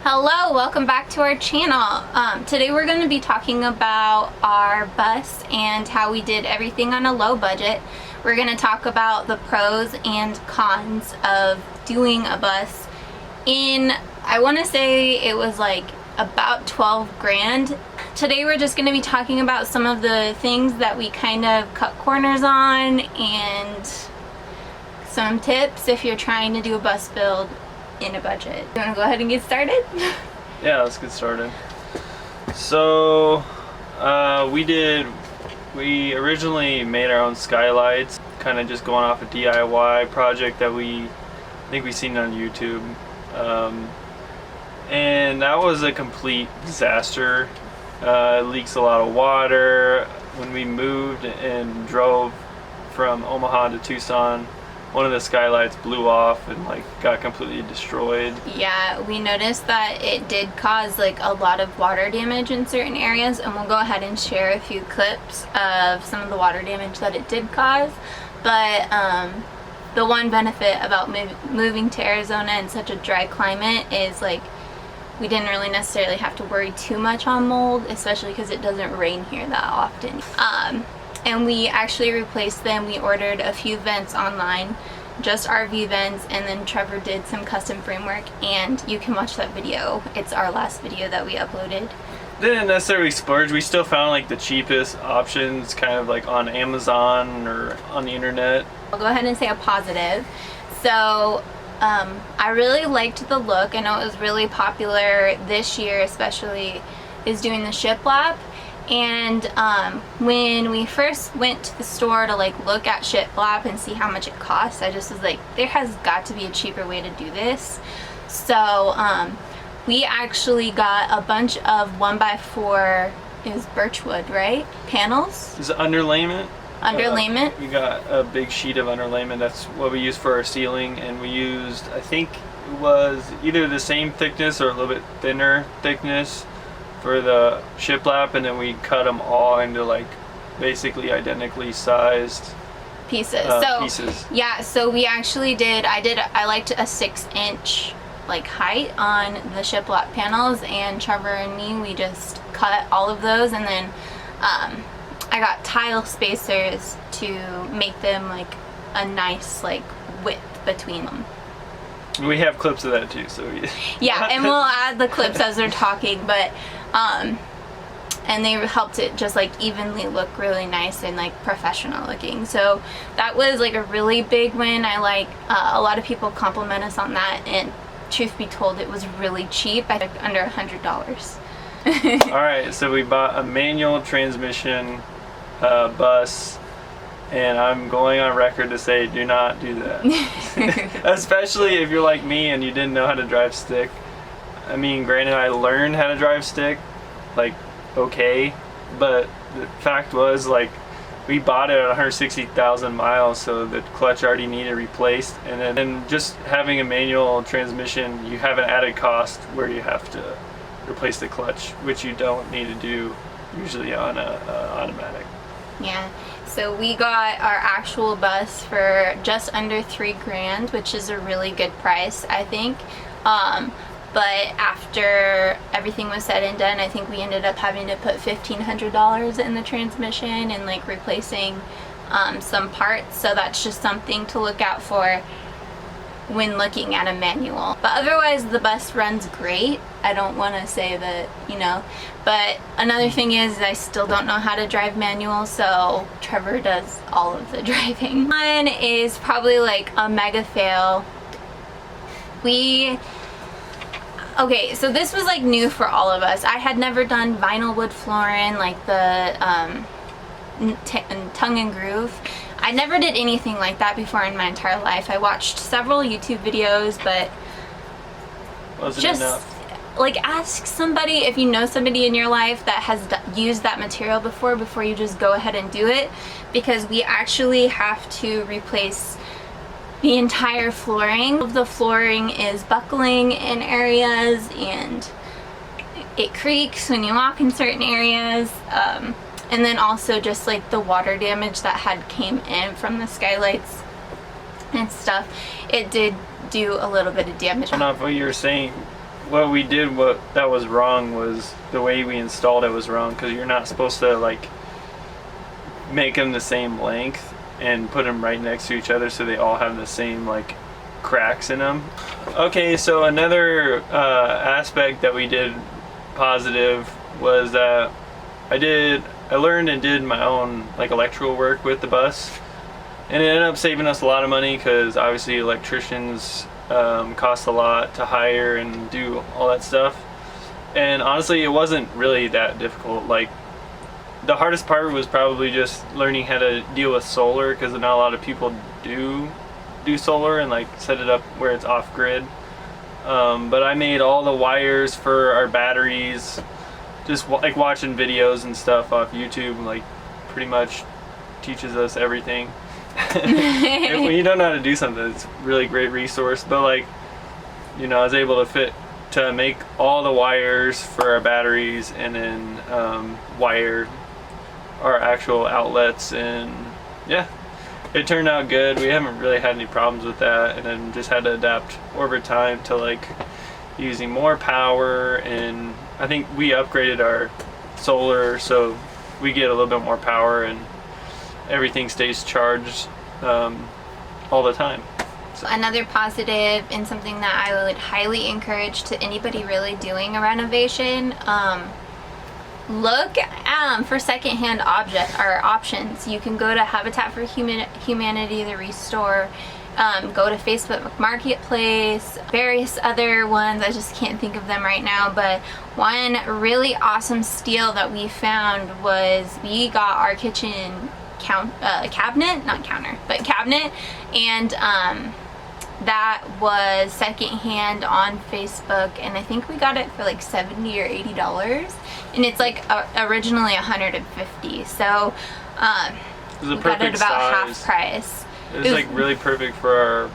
Hello, welcome back to our channel. Today we're going to be talking about our bus and how we did everything on a low budget. We're going to talk about the pros and cons of doing a bus in, I want to say it was like about 12 grand. Today we're just going to be talking about some of the things that we kind of cut corners on and some tips if you're trying to do a bus build in a budget. You want to go ahead and get started? Yeah, let's get started. So we originally made our own skylights, kind of just going off a DIY project that I think we seen on YouTube, and that was a complete disaster. It leaks a lot of water. When we moved and drove from Omaha to Tucson, one of the skylights blew off and got completely destroyed. Yeah, we noticed that it did cause a lot of water damage in certain areas, and we'll go ahead and share a few clips of some of the water damage that it did cause. But the one benefit about moving to Arizona in such a dry climate is we didn't really necessarily have to worry too much on mold, especially because it doesn't rain here that often. And we actually replaced them. We ordered a few vents online, just RV vents, and then Trevor did some custom framework, and you can watch that video. It's our last video that we uploaded. Didn't necessarily splurge. We still found the cheapest options kind of on Amazon or on the internet. I'll go ahead and say a positive. So I really liked the look. I know it was really popular this year, especially, is doing the shiplap. And when we first went to the store to look at shiplap and see how much it costs, I just was like, there has got to be a cheaper way to do this. So we actually got a bunch of 1x4, it was birchwood, right? Panels? Is it underlayment? Underlayment? We got a big sheet of underlayment. That's what we used for our ceiling, and we used, I think it was either the same thickness or a little bit thinner thickness for the shiplap, and then we cut them all into basically identically sized pieces. Pieces. Yeah, so we actually I liked a 6-inch height on the shiplap panels, and Trevor and me, we just cut all of those, and then I got tile spacers to make them a nice width between them. We have clips of that too, so yeah, and we'll add the clips as they're talking, but and they helped it just evenly look really nice and professional looking. So that was a really big win. I a lot of people compliment us on that, and truth be told, it was really cheap, at under $100. All right, so we bought a manual transmission bus, and I'm going on record to say, do not do that. Especially if you're like me and you didn't know how to drive stick. I mean, granted, I learned how to drive stick, okay, but the fact was, we bought it at 160,000 miles, so the clutch already needed replaced, and then just having a manual transmission, you have an added cost where you have to replace the clutch, which you don't need to do usually on a automatic. Yeah, so we got our actual bus for just under $3 grand, which is a really good price, I think. But after everything was said and done, I think we ended up having to put $1,500 in the transmission and replacing some parts. So that's just something to look out for when looking at a manual. But otherwise, the bus runs great. I don't want to say that, but another thing is I still don't know how to drive manual, so Trevor does all of the driving. One is probably a mega fail. Okay, so this was new for all of us. I had never done vinyl wood flooring, the tongue and groove. I never did anything like that before in my entire life. I watched several YouTube videos, but wasn't just enough. Ask somebody, if you know somebody in your life that has used that material before you just go ahead and do it, because we actually have to replace the entire flooring. The flooring is buckling in areas, and it creaks when you walk in certain areas. And then also just the water damage that came in from the skylights and stuff, it did do a little bit of damage. Not what you were saying, what we did, what that was wrong was the way we installed it was wrong, because you're not supposed to like make them the same length and put them right next to each other so they all have the same like cracks in them. Okay, so another aspect that we did positive was that I learned and did my own like electrical work with the bus, and it ended up saving us a lot of money, because obviously electricians cost a lot to hire and do all that stuff. And honestly, it wasn't really that difficult. Like, the hardest part was probably just learning how to deal with solar, because not a lot of people do solar and like set it up where it's off grid. But I made all the wires for our batteries, just like watching videos and stuff off YouTube, like pretty much teaches us everything. When you don't know how to do something, it's a really great resource. But like, you know, I was able to make all the wires for our batteries, and then wire our actual outlets, and yeah, it turned out good. We haven't really had any problems with that, and then just had to adapt over time to like using more power. And I think we upgraded our solar so we get a little bit more power, and everything stays charged all the time. So. Another positive, and something that I would highly encourage to anybody really doing a renovation, look for secondhand options. You can go to Habitat for Humanity, the Restore, go to Facebook Marketplace, various other ones. I just can't think of them right now, but one really awesome steal that we found was we got our kitchen cabinet, not counter, but cabinet, and that was secondhand on Facebook, and I think we got it for like $70 or $80, and it's like originally $150. So we got it about half price. It was like really perfect for our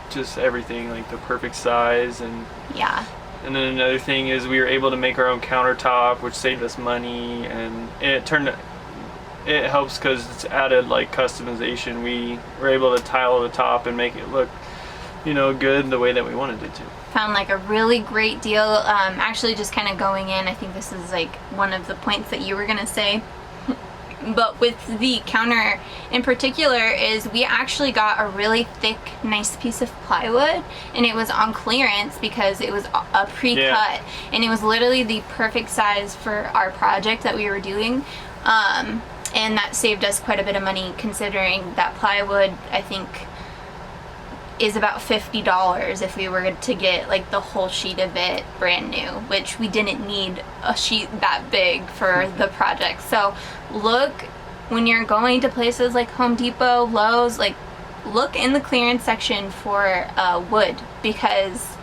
just everything, like the perfect size. And yeah. And then another thing is we were able to make our own countertop, which saved us money, and it helps because it's added like customization. We were able to tile the top and make it look, you know, good the way that we wanted it to. Found like a really great deal. Actually, just kind of going in, I think this is like one of the points that you were gonna say. But with the counter in particular, is we actually got a really thick, nice piece of plywood, and it was on clearance because it was a pre-cut, yeah. And it was literally the perfect size for our project that we were doing. And that saved us quite a bit of money, considering that plywood, I think, is about $50 if we were to get like the whole sheet of it brand new, which we didn't need a sheet that big for the project. So look, when you're going to places like Home Depot, Lowe's, like look in the clearance section for wood, because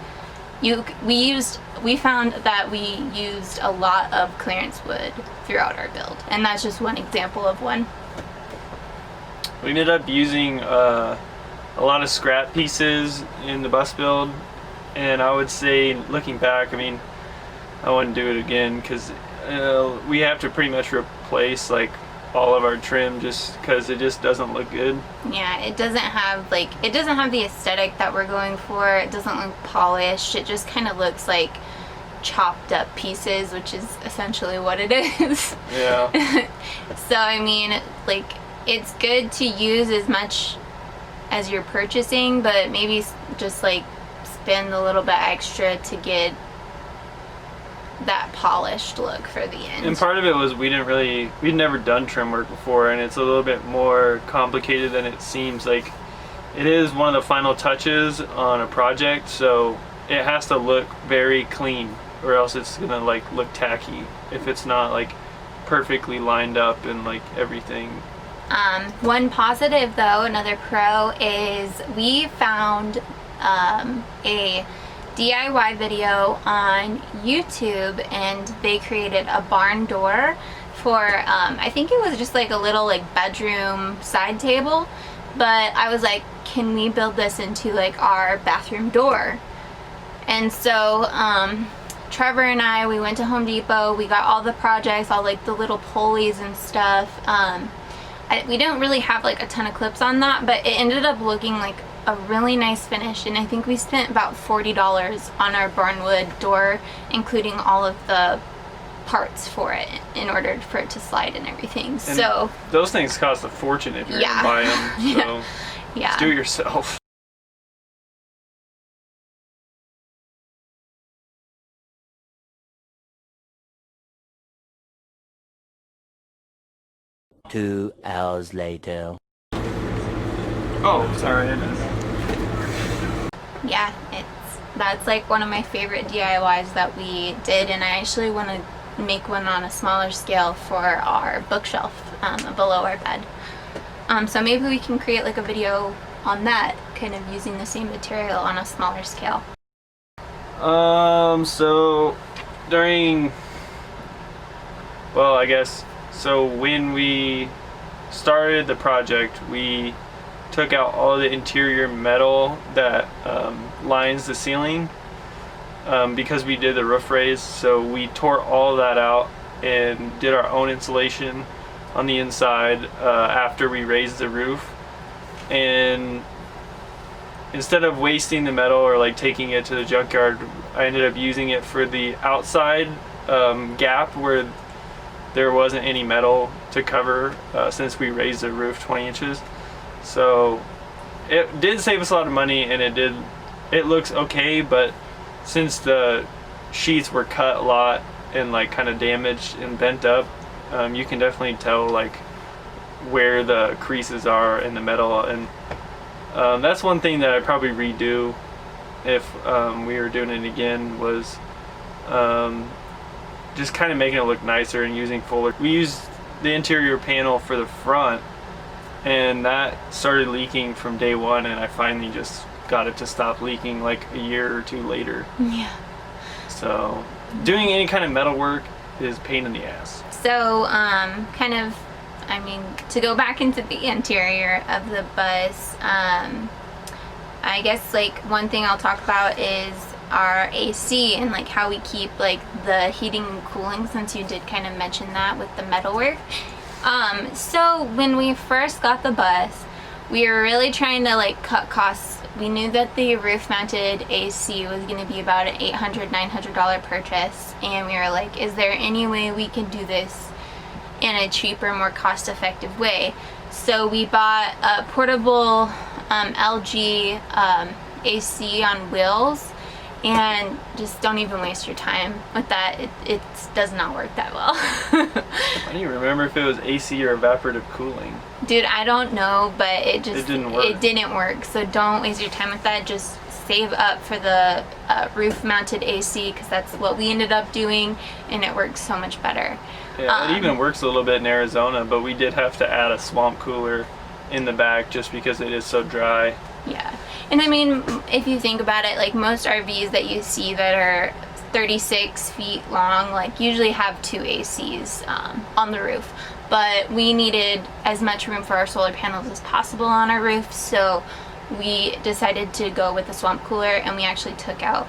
we found that we used a lot of clearance wood throughout our build, and that's just one example of one. We ended up using a lot of scrap pieces in the bus build, and I would say, looking back, I mean, I wouldn't do it again, because we have to pretty much replace like all of our trim just because it just doesn't look good. Yeah, it doesn't have the aesthetic that we're going for. It doesn't look polished. It just kind of looks like chopped up pieces, which is essentially what it is. Yeah. So I mean, like, it's good to use as much as you're purchasing, but maybe just like spend a little bit extra to get that polished look for the end. And part of it was we'd never done trim work before, and it's a little bit more complicated than it seems. Like, it is one of the final touches on a project, so it has to look very clean, or else it's gonna like look tacky if it's not like perfectly lined up and like everything. One positive though, another pro, is we found a DIY video on YouTube, and they created a barn door for I think it was just like a little like bedroom side table, but I was like, can we build this into like our bathroom door? And so Trevor and I, we went to Home Depot, we got all the projects, all like the little pulleys and stuff. We don't really have like a ton of clips on that, but it ended up looking like a really nice finish, and I think we spent about $40 on our barnwood door, including all of the parts for it in order for it to slide and everything. And so those things cost a fortune if you're gonna buy them. So yeah. Just do it yourself. Two hours later. Oh, sorry. Yeah, that's like one of my favorite DIYs that we did, and I actually want to make one on a smaller scale for our bookshelf below our bed. So maybe we can create like a video on that, kind of using the same material on a smaller scale. So during, well, I guess, so when we started the project, we took out all the interior metal that lines the ceiling because we did the roof raise. So we tore all that out and did our own insulation on the inside after we raised the roof. And instead of wasting the metal or like taking it to the junkyard, I ended up using it for the outside gap where there wasn't any metal to cover since we raised the roof 20 inches. So it did save us a lot of money, and it looks okay, but since the sheets were cut a lot and like kind of damaged and bent up, you can definitely tell like where the creases are in the metal, and that's one thing that I'd probably redo if we were doing it again, was just kind of making it look nicer and using fuller. We used the interior panel for the front, and that started leaking from day one, and I finally just got it to stop leaking like a year or two later. Yeah. So doing any kind of metal work is a pain in the ass. So kind of, I mean, to go back into the interior of the bus, I guess like one thing I'll talk about is our AC and like how we keep like the heating and cooling, since you did kind of mention that with the metalwork. So when we first got the bus, we were really trying to like cut costs. We knew that the roof mounted AC was going to be about an $800, $900 purchase, and we were like, is there any way we can do this in a cheaper, more cost effective way? So we bought a portable LG AC on wheels, and just don't even waste your time with that. It does not work that well. I don't even remember if it was AC or evaporative cooling. Dude, I don't know, but it didn't work. It didn't work. So don't waste your time with that. Just save up for the roof mounted AC, because that's what we ended up doing, and it works so much better. Yeah, it even works a little bit in Arizona, but we did have to add a swamp cooler in the back just because it is so dry. Yeah. And I mean, if you think about it, like most RVs that you see that are 36 feet long, like usually have two ACs on the roof. But we needed as much room for our solar panels as possible on our roof, so we decided to go with a swamp cooler, and we actually took out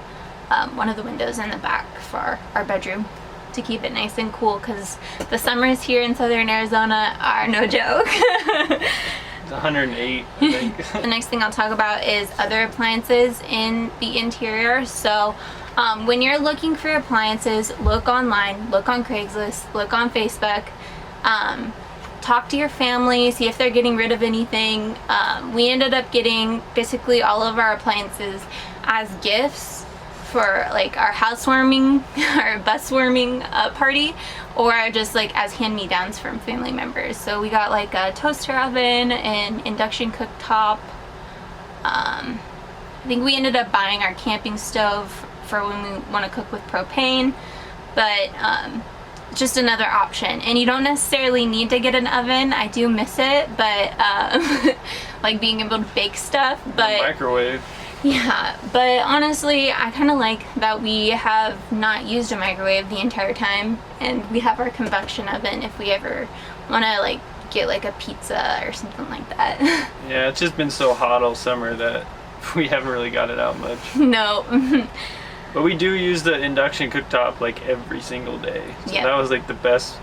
one of the windows in the back for our bedroom to keep it nice and cool, because the summers here in southern Arizona are no joke. It's 108, I think. The next thing I'll talk about is other appliances in the interior. So when you're looking for appliances, look online, look on Craigslist, look on Facebook, talk to your family, see if they're getting rid of anything. We ended up getting basically all of our appliances as gifts for like our housewarming, our bus warming party, or just like as hand-me-downs from family members. So we got like a toaster oven and induction cooktop. I think we ended up buying our camping stove for when we want to cook with propane, but just another option. And you don't necessarily need to get an oven. I do miss it, but like being able to bake stuff. But microwave. Yeah, but honestly, I kind of like that we have not used a microwave the entire time, and we have our convection oven if we ever want to like get like a pizza or something like that. Yeah, it's just been so hot all summer that we haven't really got it out much. No. But we do use the induction cooktop like every single day. So yeah. That was like the best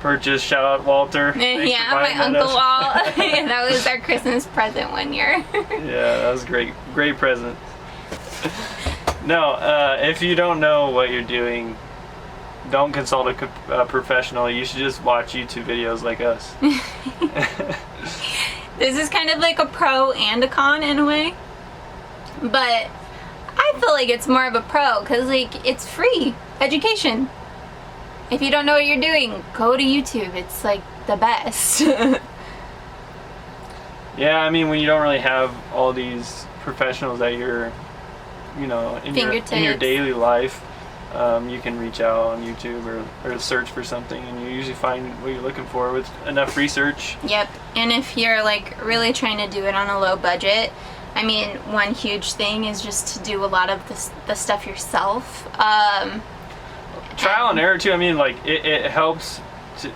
purchase. Shout out Walter. Thanks Yeah, for my buying Uncle that. Walt. That was our Christmas present one year. Yeah, that was great. Great present. No, if you don't know what you're doing, don't consult a professional. You should just watch YouTube videos like us. This is kind of like a pro and a con in a way, but I feel like it's more of a pro because like it's free education. If you don't know what you're doing, go to YouTube. It's like the best. Yeah, I mean, when you don't really have all these professionals that you're, in your daily life, you can reach out on YouTube or search for something, and you usually find what you're looking for with enough research. Yep, and if you're like really trying to do it on a low budget, I mean, one huge thing is just to do a lot of the stuff yourself. Trial and error too. I mean, like it helps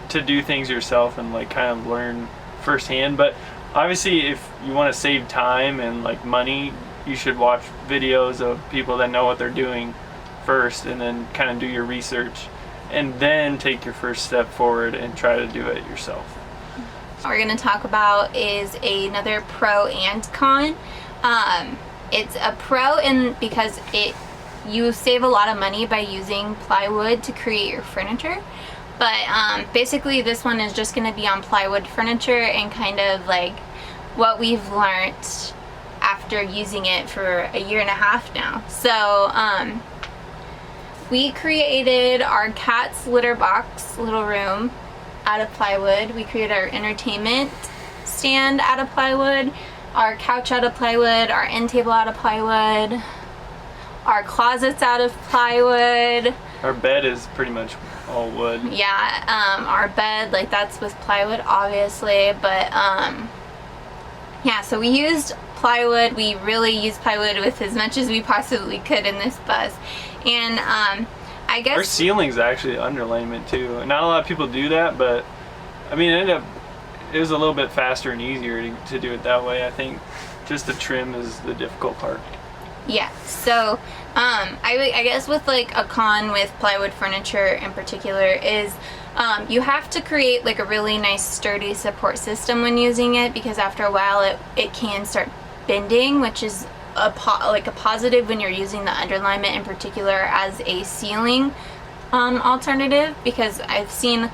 to do things yourself and like kind of learn firsthand. But obviously, if you want to save time and like money, you should watch videos of people that know what they're doing first, and then kind of do your research, and then take your first step forward and try to do it yourself. What we're going to talk about is another pro and con. It's a pro because you save a lot of money by using plywood to create your furniture, but basically this one is just going to be on plywood furniture and kind of like what we've learned after using it for a year and a half now. So we created our cat's litter box little room out of plywood. We created our entertainment stand out of plywood, our couch out of plywood, our end table out of plywood, our closets out of plywood. Our bed is pretty much all wood. Yeah, our bed, like that's with plywood obviously, but yeah, so we used plywood. We really used plywood with as much as we possibly could in this bus. And I guess our ceiling's actually underlayment too. Not a lot of people do that, but I mean it was a little bit faster and easier to do it that way. I think just the trim is the difficult part. Yeah, so I guess with like a con with plywood furniture in particular is you have to create like a really nice sturdy support system when using it, because after a while it can start bending, which is a positive when you're using the underlayment in particular as a ceiling alternative, because I've seen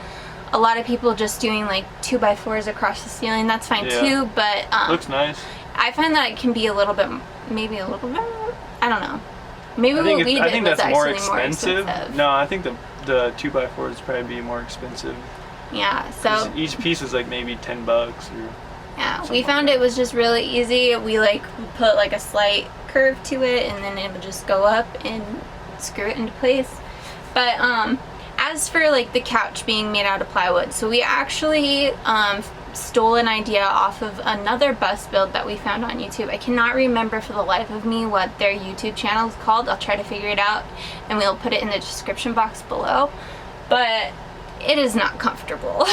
a lot of people just doing like 2x4s across the ceiling. That's fine too, but looks nice. I find that it can be maybe a little bit, I don't know. Maybe what we did I think was that's actually more expensive. expensive. No, I think the 2x4 would probably be more expensive. Yeah, so each piece is like maybe $10 or yeah, something we found like it was just really easy. We like put like a slight curve to it, and then it would just go up and screw it into place. But as for like the couch being made out of plywood, so we actually stole an idea off of another bus build that we found on YouTube. I cannot remember for the life of me what their YouTube channel is called. I'll try to figure it out and we'll put it in the description box below. But it is not comfortable.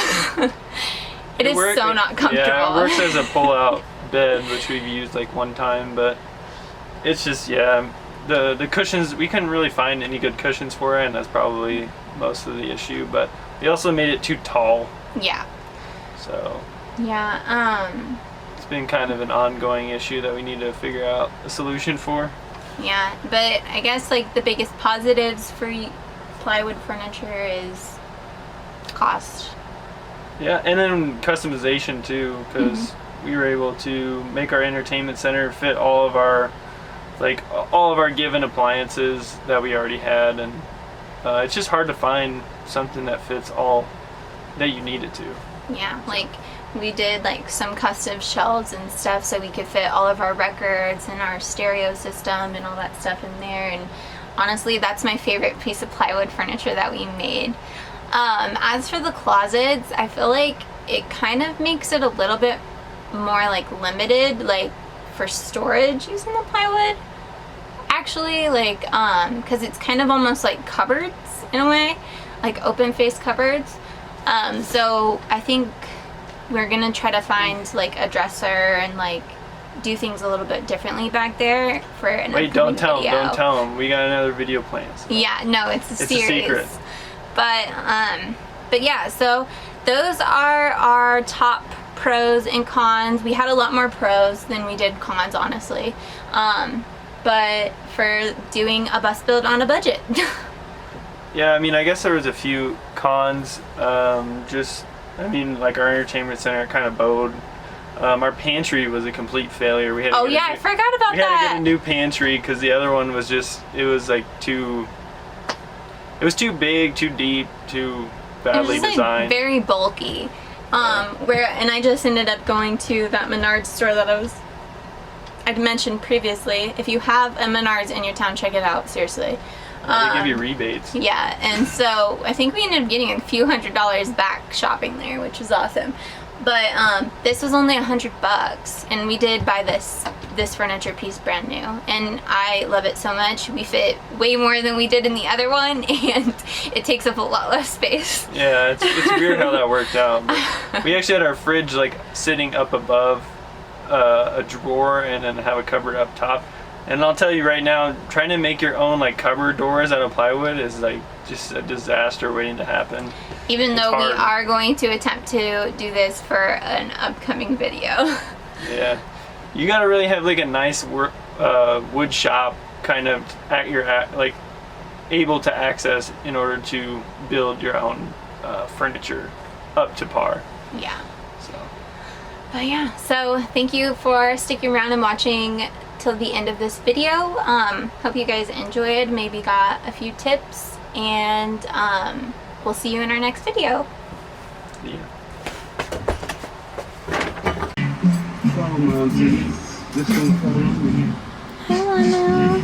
It is so not comfortable. Yeah, it works as a pull-out bed, which we've used like one time, but it's just, the cushions, we couldn't really find any good cushions for it, and that's probably most of the issue, but we also made it too tall. Yeah. So yeah, it's been kind of an ongoing issue that we need to figure out a solution for. Yeah, but I guess like the biggest positives for plywood furniture is cost. Yeah, and then customization too, because we were able to make our entertainment center fit all of our given appliances that we already had, and it's just hard to find something that fits all that you need it to. Yeah, like we did like some custom shelves and stuff so we could fit all of our records and our stereo system and all that stuff in there, and honestly that's my favorite piece of plywood furniture that we made. As for the closets, I feel like it kind of makes it a little bit more like limited, like for storage using the plywood. Actually, like, because it's kind of almost like cupboards in a way, like open face cupboards. So I think we're gonna try to find like a dresser and like do things a little bit differently back there for an Wait, don't tell video. them, don't tell them. We got another video planned. So. Yeah, no, it's a It's series. a secret. But But yeah, so those are our top pros and cons. We had a lot more pros than we did cons, honestly. But for doing a bus build on a budget. Yeah, I mean, I guess there was a few cons. Like our entertainment center kind of bowed. Our pantry was a complete failure. We had Oh yeah, I forgot about we had to that. get a new pantry because the other one was just, it was too big, too deep, too badly It was designed. very bulky. And I just ended up going to that Menards store that I'd mentioned previously. If you have a Menards in your town, check it out, seriously. They give you rebates. Yeah, and so I think we ended up getting a few $100s back shopping there, which was awesome. But this was only $100, and we did buy this furniture piece brand new, and I love it so much. We fit way more than we did in the other one, and it takes up a lot less space. Yeah, it's weird how that worked out. But we actually had our fridge sitting up above a drawer, and then have a cupboard up top. And I'll tell you right now, trying to make your own cupboard doors out of plywood is just a disaster waiting to happen. Even It's though we hard. are going to attempt to do this for an upcoming video. Yeah, you gotta really have a nice wood shop kind of able to access in order to build your own furniture up to par. Yeah. So But yeah, so thank you for sticking around and watching till the end of this video. Hope you guys enjoyed, maybe got a few tips, and we'll see you in our next video. yeah. Hi, Lana.